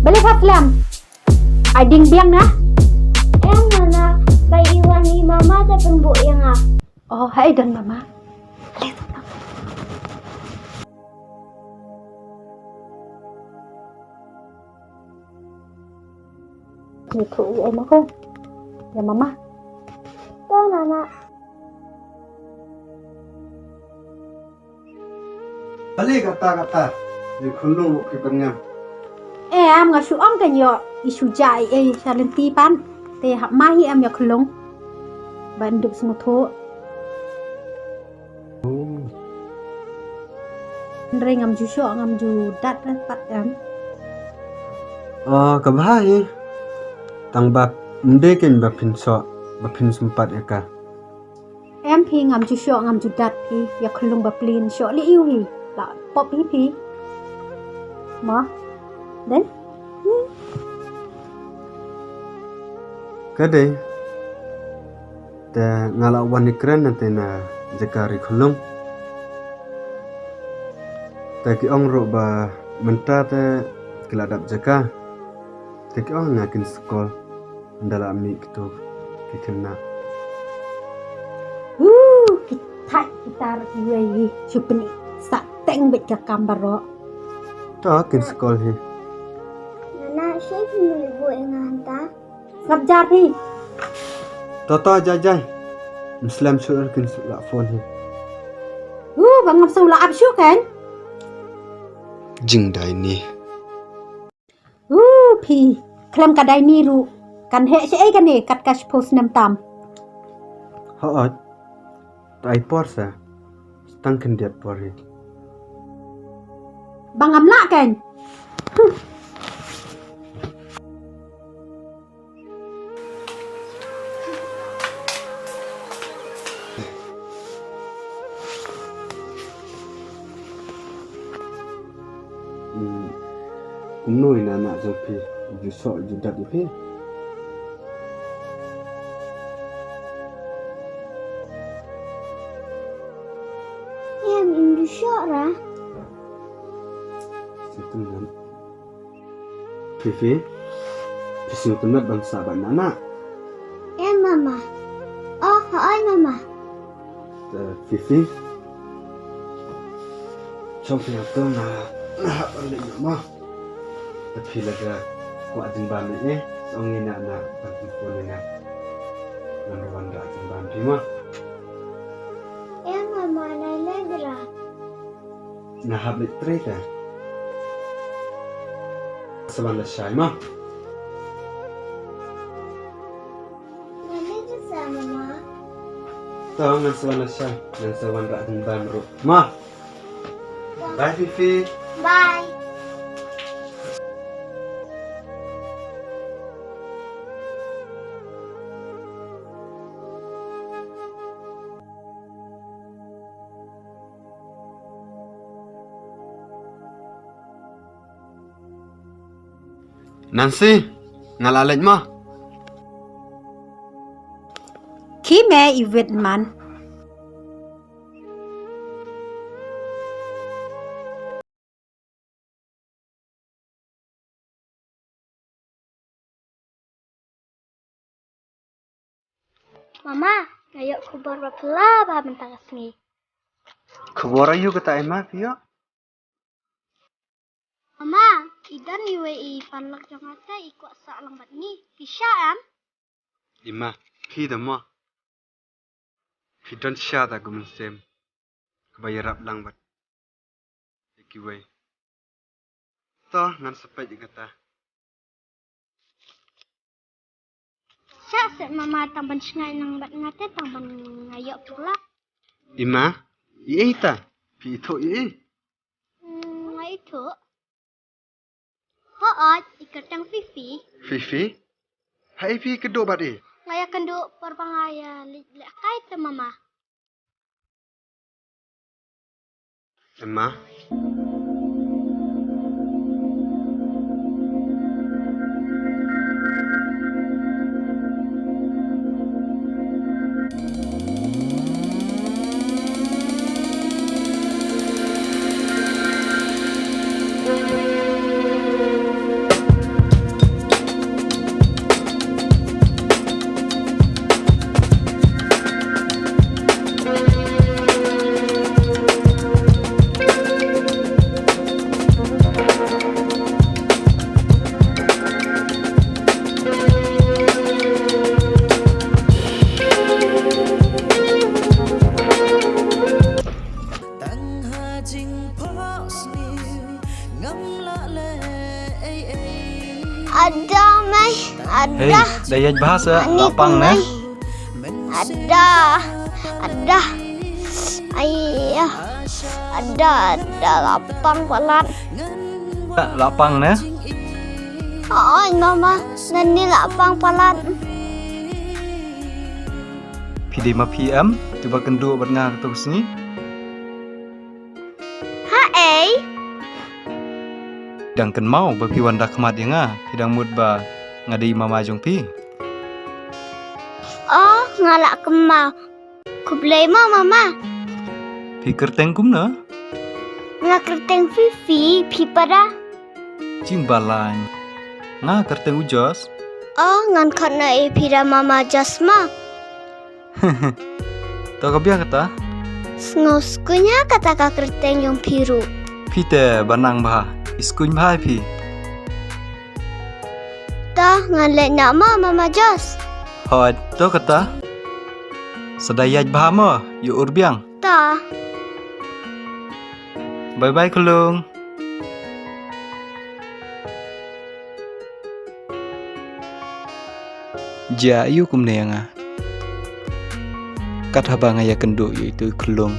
Balik Haslam. Ai ding biang na. Mana bai iwan ni mama ta pembuk yang ah. Oh, hai dan mama. Ni tu em aku. Ya mama. Tahu nana. Balik kata-kata. Di khulung ke penyam. Am ngah suam kan yo isu jai salenti pan. Te hak mai am ya khulung. Banduk semua tu. Ndre ngam ju syok ngam ju dat pat am. Kabahai. Tang bab mdekin bapin so bapin sempat ya ka. Em pi ngam ju syok ngam ju dat pi ya khulung baplin syok li iu hi. La pop pi. Ma. Dan Kadai. Da ngala wan ikran nanti na jakari khulung. Taki ong ro ba menta te keladap jaka. Taki ong ngakin skol dalam mi gitu kikena. kita wei supeni sa teng bet ka kambaro. Tak kin skol hi. Nana chef ni buat yang hantar. Sabjar pi. Toto jajai. Muslim syur kin sulak phone hi. Bangam sula absyu kan? Jing dai ni. Pi. Klem kadai ni ru. Kan he se kan ni kat kas post nam tam. Haat. Tai porsa. Stang kin diat por hi. Bangam la kan? Nuôi là nạ dọc thì dù sợ dù đặt được hết. Em Indonesia ra. Sẽ tâm lắm. Phi siêu tâm mất bằng xà bạn nạ. Em mama. Oh, hỏi mama. Phi trong khi học tâm là học ẩn định mà. Tapi laga kuat jemban ni song ni nak bantu pun ni nak wanda jemban prima Em mama nai ledra. na habit treta sabanda shai ma Nani tu sama mama. tahu ngan sabanda shai ngan sabanda jemban ro ma. Bye Fifi. Bye. Nancy, ngalalet mo. Ki me iwit man. Mama, ngayo kubar bapla ba bentang asngi. Kubora yu kata Emma Pio. Mama, idan iwe I paralok jong ate ikut sak lambat ni. Kisha am? Emma, pi da mo. Pi don sha da gumun sem. Kebayarap lang bat. Ikiwe. To ngan sepet kata. Syak set mama tamban sengai nang bat ngate tamban ngayo pula. Emma, i ta. Pi itu i. Ngai tu. Hoot, ikatang Fifi. Fifi. Hai pi kedua bat i. Ngaya kenduk perbangaya lek kai te mama. Emma. Ada mai, Hei, ada. dayaj bahasa Ani lapang kumai. nah. Ada. Ayah. Ada lapang palat. Tak lapang nah. Oh, mama, nani lapang palat. Pidi ma PM, coba kendu bernga ketuk sini. Ha, Dang ken mau ba pi wanda kemat yang pidang mud ba ngadi mama jong pi. Oh, ngalak kemau. Khublei mau mama. Pi kerteng kum na. Ngak kerteng Fifi, pi pada. Jing balany. Nga kerteng ujos. Oh, ngan kana pira mama jasma. Tau kabiang kata? Ngoskunya kata ka kerteng yang biru. Pi te banang bah. Iskuny bah pi. Dah ngan lek nama mama jas. Hot, tau kata? Sedayaj bah mo, yu urbiang. Dah. Bye-bye kulung. Ja yu kum ne nga. Kat habang ya kendu yaitu kulung.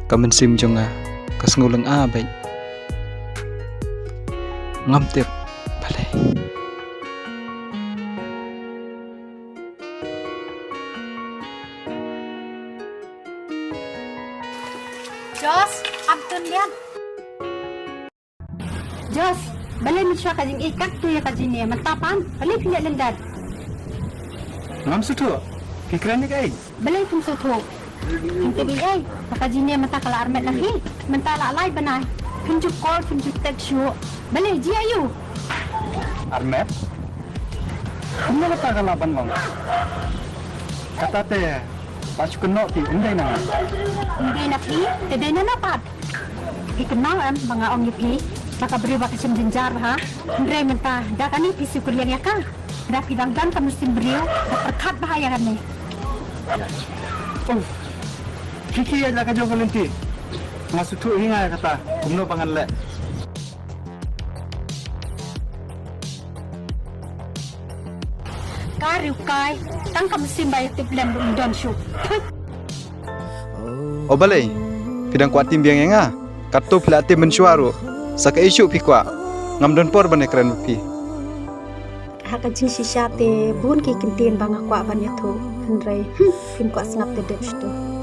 Kamen sim jonga kas nguleng beit. Ngam tip balai. Jos, abtun dia. Jos, balai miswa kajing ikat tu ya kajing ni. Mentapan, balai pinjak Lyndet. Ngam sutu. Pikiran ni kai. Balai pun suatu. Nanti biay, kajing ni mentah kalau armet lagi. Mentah lalai benai. Pinjuk kol, pinjuk teksyu. Balai jia Armet. Kamu kata kalaban bang. Kata teh. Pasu kenok pi undai nang. Hindi na pi, tede na napat. Ikenal mga ong yupi. Maka beri baka sim jenjar ha. Andre mentah, dah ni pi sukulian ya ka. Dah pidang dan kamu sim beriu, dah perkat bahaya kan ni. Oh. Kyrkieh lah kajong kalenti. Masuk tu hinga kata. Kumno pangan lek. Kariu kai, tang kamu sim bayar tip lem don syuk. Oh balai. Pidang kuat pynbiang yang Kato pelati mensuaru. Saka isu pi kwa. Ngam don por bane keren pi. Kajing sisa te bun ki kintin bang akwa ban ya tu. Andre, pim kwa snap te dep tu.